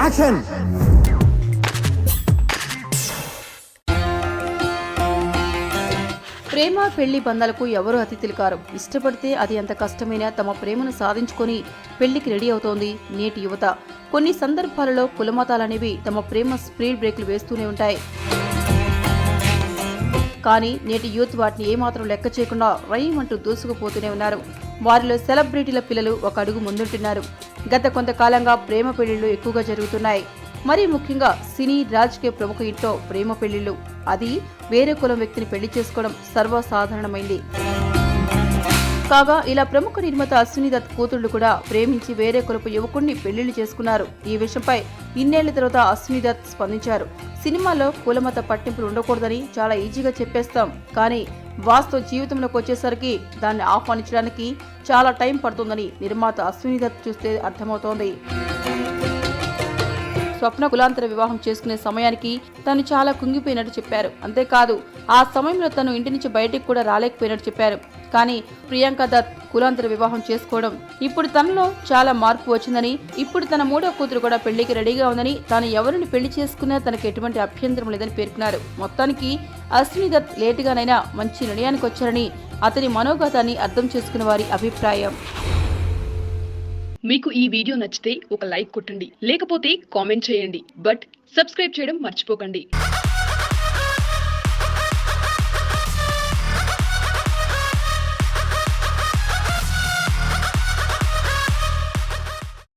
Action. ప్రేమ పెళ్లి బంధాలకు ఎవరూ అతిథులు కారు. ఇష్టపడితే అది ఎంత కష్టమైనా తమ ప్రేమను సాధించుకొని పెళ్లికి రెడీ అవుతోంది నేటి యువత. కొన్ని సందర్భాలలో కులమతాలనేవి తమ ప్రేమ స్పీడ్ బ్రేకులు వేస్తూనే ఉంటాయి. కానీ నేటి యూత్ వాటిని ఏమాత్రం లెక్క చేయకుండా రైమంటూ దూసుకుపోతూనే ఉన్నారు. వారిలో సెలబ్రిటీల పిల్లలు ఒక అడుగు ముందుంటున్నారు. గత కొంతకాలంగా ప్రేమ పెళ్లిళ్లు ఎక్కువగా జరుగుతున్నాయి. మరీ ముఖ్యంగా సినీ రాజకీయ ప్రముఖ ఇంట్లో ప్రేమ పెళ్లిళ్లు, అది వేరే కులం వ్యక్తిని పెళ్లి చేసుకోవడం సర్వసాధారణమైంది. కాగా ఇలా ప్రముఖ నిర్మాత అశ్విని దత్ కూతుళ్లు కూడా ప్రేమించి వేరే కులపు యువకుడిని పెళ్లిళ్లు చేసుకున్నారు. ఈ విషయంపై ఇన్నేళ్ల తర్వాత అశ్విని దత్ స్పందించారు. సినిమాలో కులమత పట్టింపులు ఉండకూడదని చాలా ఈజీగా చెప్పేస్తాం, కానీ వాస్తవ జీవితంలోకి వచ్చేసరికి దాన్ని ఆహ్వానించడానికి చాలా టైం పడుతుందని నిర్మాత అశ్విని దత్ చూస్తే అర్థమవుతోంది. స్వప్న కులాంతర వివాహం చేసుకునే సమయానికి తను చాలా కుంగిపోయినట్టు చెప్పారు. అంతేకాదు ఆ సమయంలో తను ఇంటి నుంచి బయటికి కూడా రాలేకపోయినట్టు చెప్పారు. కానీ ప్రియాంక దత్ కులాంతర వివాహం చేసుకోవడం ఇప్పుడు తనలో చాలా మార్పు వచ్చిందని, ఇప్పుడు తన మూడో కూతురు కూడా పెళ్లికి రెడీగా ఉందని, తాను ఎవరిని పెళ్లి చేసుకున్నా తనకు ఎటువంటి అభ్యంతరం లేదని పేర్కొన్నారు. మొత్తానికి అశ్విని దత్ లేటుగానైనా మంచి నిర్ణయానికి వచ్చారని అతని మనోగతాన్ని అర్థం చేసుకున్న వారి అభిప్రాయం. మీకు ఈ వీడియో నచ్చితే ఒక లైక్ కొట్టండి, లేకపోతే కామెంట్ చేయండి. బట్ సబ్స్క్రైబ్ చేయడం మర్చిపోకండి.